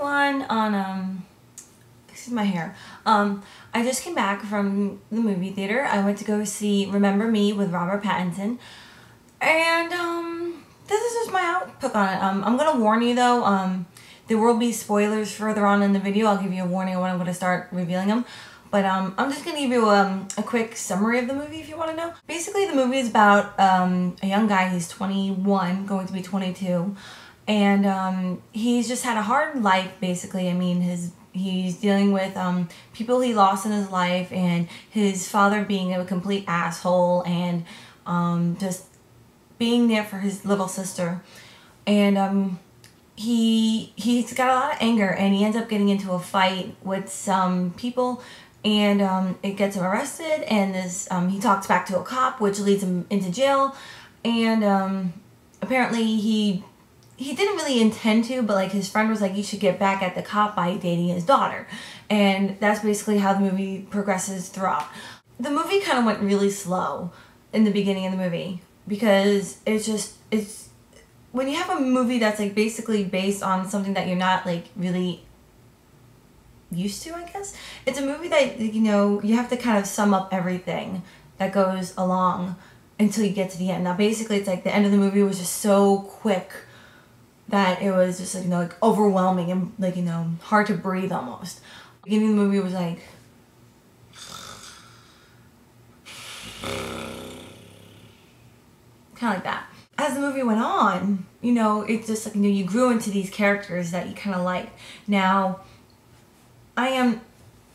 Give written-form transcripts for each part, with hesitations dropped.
everyone on excuse my hair. I just came back from the movie theater. I went to go see Remember Me with Robert Pattinson. And this is just my outlook on it. I'm gonna warn you though, there will be spoilers further on in the video. I'll give you a warning when I'm gonna start revealing them. But I'm just gonna give you a quick summary of the movie if you want to know. Basically, the movie is about a young guy. He's 21, going to be 22, and he's just had a hard life. Basically, I mean, he's dealing with people he lost in his life, and his father being a complete asshole, and just being there for his little sister, and he's got a lot of anger, and he ends up getting into a fight with some people. And it gets him arrested, and this he talks back to a cop, which leads him into jail. And apparently he didn't really intend to, but like his friend was like, you should get back at the cop by dating his daughter. And that's basically how the movie progresses throughout. The movie kind of went really slow in the beginning of the movie, because it's when you have a movie that's like basically based on something that you're not like really used to, I guess. It's a movie that, you know, you have to kind of sum up everything that goes along until you get to the end. Now basically it's like the end of the movie was just so quick that it was just like, you know, like overwhelming and like, you know, hard to breathe almost. The beginning of the movie was like kind of like that. As the movie went on, you know, it's just like, you know, you grew into these characters that you kind of like. Now I am,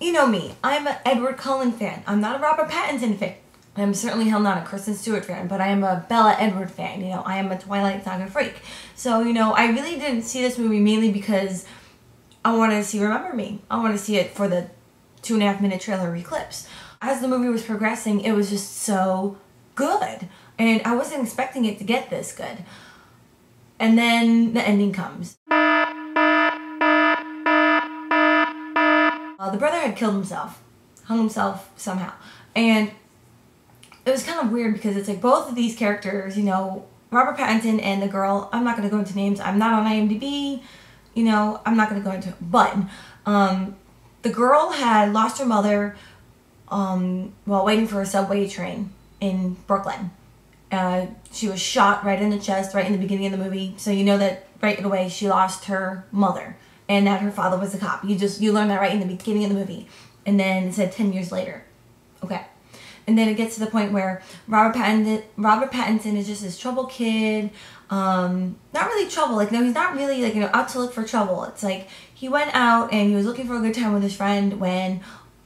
you know me, I'm an Edward Cullen fan. I'm not a Robert Pattinson fan. I'm certainly hell not a Kristen Stewart fan, but I am a Bella Edward fan. You know, I am a Twilight Saga freak. So, you know, I really didn't see this movie mainly because I wanted to see Remember Me. I wanted to see it for the 2.5-minute trailer Eclipse. As the movie was progressing, it was just so good. And I wasn't expecting it to get this good. And then the ending comes. The brother had killed himself, hung himself somehow, and it was kind of weird because it's like both of these characters, you know, Robert Pattinson and the girl, I'm not going to go into names, I'm not on IMDb, you know, I'm not going to go into it, but the girl had lost her mother while waiting for a subway train in Brooklyn. She was shot right in the chest right in the beginning of the movie, so you know that right away she lost her mother. And that her father was a cop. You learn that right in the beginning of the movie. And then it said 10 years later. Okay. And then it gets to the point where Robert Pattinson is just this trouble kid. Not really trouble. Like, no, he's not really, like, you know, out to look for trouble. It's like he went out and he was looking for a good time with his friend when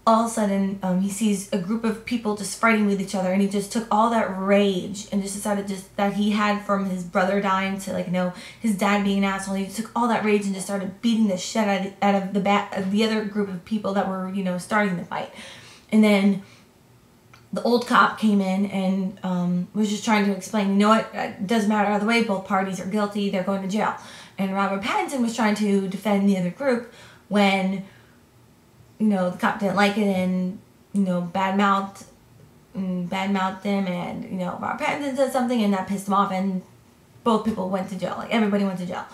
all of a sudden he sees a group of people just fighting with each other, and he just took all that rage and just decided that he had from his brother dying to, like, you know, his dad being an asshole. He took all that rage and just started beating the shit out of the other group of people that were, you know, starting the fight. And then the old cop came in and was just trying to explain, you know what, it doesn't matter either way, both parties are guilty, they're going to jail. And Robert Pattinson was trying to defend the other group when, you know, the cop didn't like it and, you know, badmouthed him, and, you know, Robert Pattinson said something and that pissed him off, and both people went to jail. Like, everybody went to jail.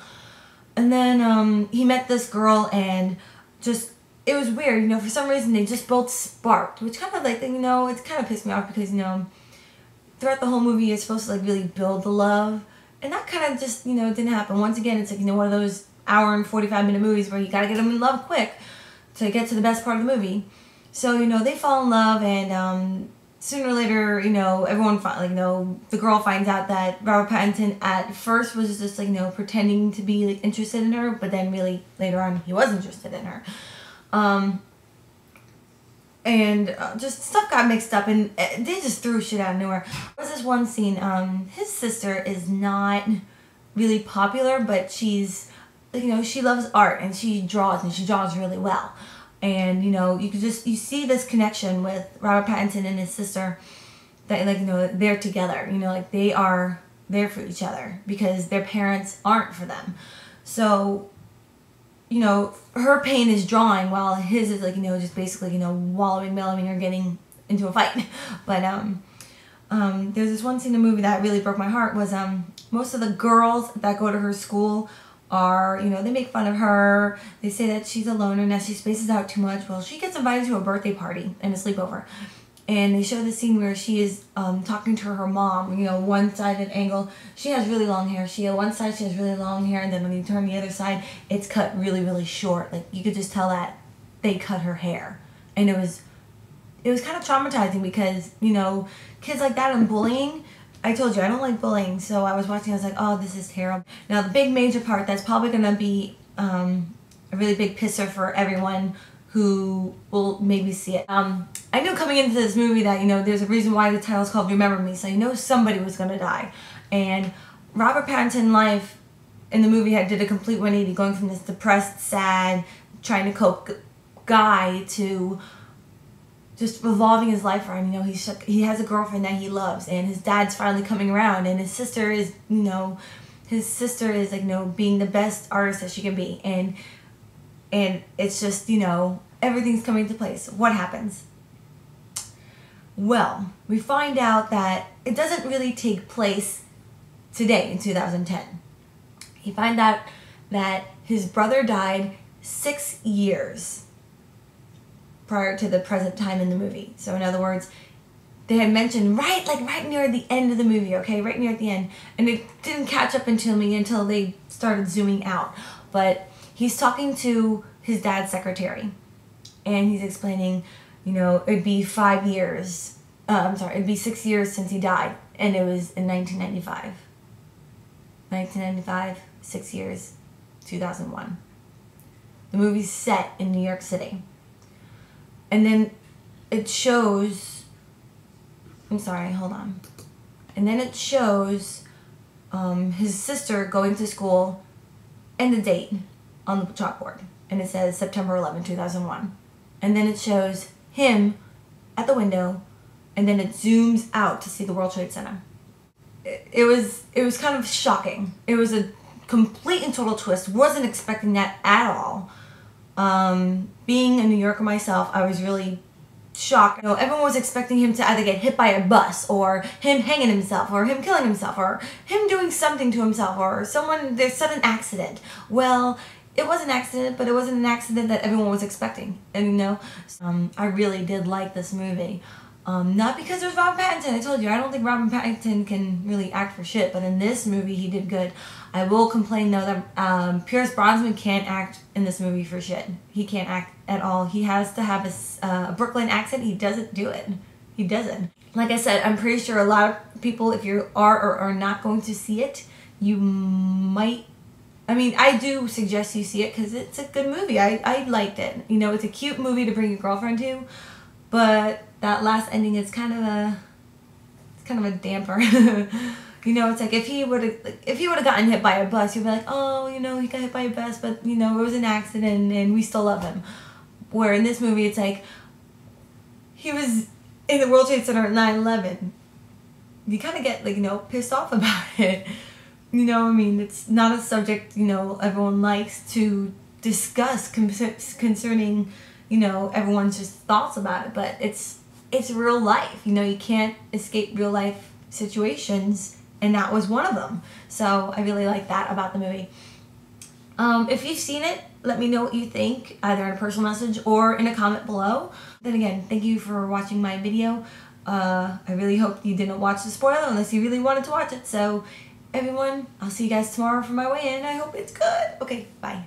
And then he met this girl, and just, it was weird, you know, for some reason they just both sparked, which kind of like, you know, it's kind of pissed me off because, you know, throughout the whole movie you're supposed to like really build the love, and that kind of just, you know, didn't happen. Once again, it's like, you know, one of those hour and 45-minute movies where you gotta get them in love quick to get to the best part of the movie. So, you know, they fall in love, and sooner or later, you know, everyone, like, you know, the girl finds out that Robert Pattinson at first was just, like, you know, pretending to be, like, interested in her, but then really later on he was interested in her. Just stuff got mixed up, and they just threw shit out of nowhere. There was this one scene, his sister is not really popular, but she's, you know, she loves art, and she draws really well. And, you know, you see this connection with Robert Pattinson and his sister, that, like, you know, they're together, you know, like, they are there for each other because their parents aren't for them. So, you know, her pain is drawing while his is, like, you know, just basically, you know, wallowing, or getting into a fight. But there's this one scene in the movie that really broke my heart was most of the girls that go to her school are, you know, they make fun of her. They say that she's a loner and that she spaces out too much. Well, she gets invited to a birthday party and a sleepover. And they show the scene where she is talking to her mom, you know, one-sided angle. She has really long hair. One side she has really long hair, and then when you turn the other side, it's cut really, really short. Like, you could just tell that they cut her hair. And it was kind of traumatizing because, you know, kids like that and bullying, I told you, I don't like bullying. So I was watching, I was like, oh, this is terrible. Now, the big major part that's probably going to be a really big pisser for everyone who will maybe see it. I knew coming into this movie that, you know, there's a reason why the title is called Remember Me, so you know somebody was going to die. And Robert Pattinson life in the movie did a complete 180, going from this depressed, sad, trying to cope guy to just revolving his life around. You know, he has a girlfriend that he loves, and his dad's finally coming around, and his sister is, you know, like, you know, being the best artist that she can be. And it's just, you know, everything's coming into place. What happens? Well, we find out that it doesn't really take place today in 2010. You find out that his brother died 6 years prior to the present time in the movie. So in other words, they had mentioned right near the end of the movie, okay? Right near at the end. And it didn't catch up until they started zooming out. But he's talking to his dad's secretary, and he's explaining, you know, it'd be 5 years. It'd be 6 years since he died, and it was in 1995. 1995, 6 years, 2001. The movie's set in New York City. And then it shows, and then it shows his sister going to school and the date on the chalkboard. And it says September 11, 2001. And then it shows him at the window, and then it zooms out to see the World Trade Center. It was kind of shocking. It was a complete and total twist. Wasn't expecting that at all. Being a New Yorker myself, I was really shocked. You know, everyone was expecting him to either get hit by a bus, or him hanging himself, or him killing himself, or him doing something to himself, or there's sudden accident. Well, it was an accident, but it wasn't an accident that everyone was expecting. And, you know, I really did like this movie. Not because there's Robert Pattinson. I told you, I don't think Robert Pattinson can really act for shit, but in this movie, he did good. I will complain, though, that Pierce Brosnan can't act in this movie for shit. He can't act at all. He has to have a Brooklyn accent. He doesn't do it. He doesn't. Like I said, I'm pretty sure a lot of people, if you are or are not going to see it, you might... I mean, I do suggest you see it because it's a good movie. I liked it. You know, it's a cute movie to bring your girlfriend to, but that last ending is kind of a damper. You know, it's like if he would have gotten hit by a bus, you'd be like, oh, you know, he got hit by a bus, but you know, it was an accident and we still love him. Where in this movie, it's like he was in the World Trade Center at 9/11. You kind of get, like, you know, pissed off about it. You know, I mean, it's not a subject, you know, everyone likes to discuss concerning, you know, everyone's just thoughts about it, but it's real life. You know, you can't escape real life situations, and that was one of them. So I really like that about the movie. If you've seen it, let me know what you think, either in a personal message or in a comment below. Then again, thank you for watching my video. I really hope you didn't watch the spoiler unless you really wanted to watch it. So everyone, I'll see you guys tomorrow for my weigh-in. I hope it's good. Okay, bye.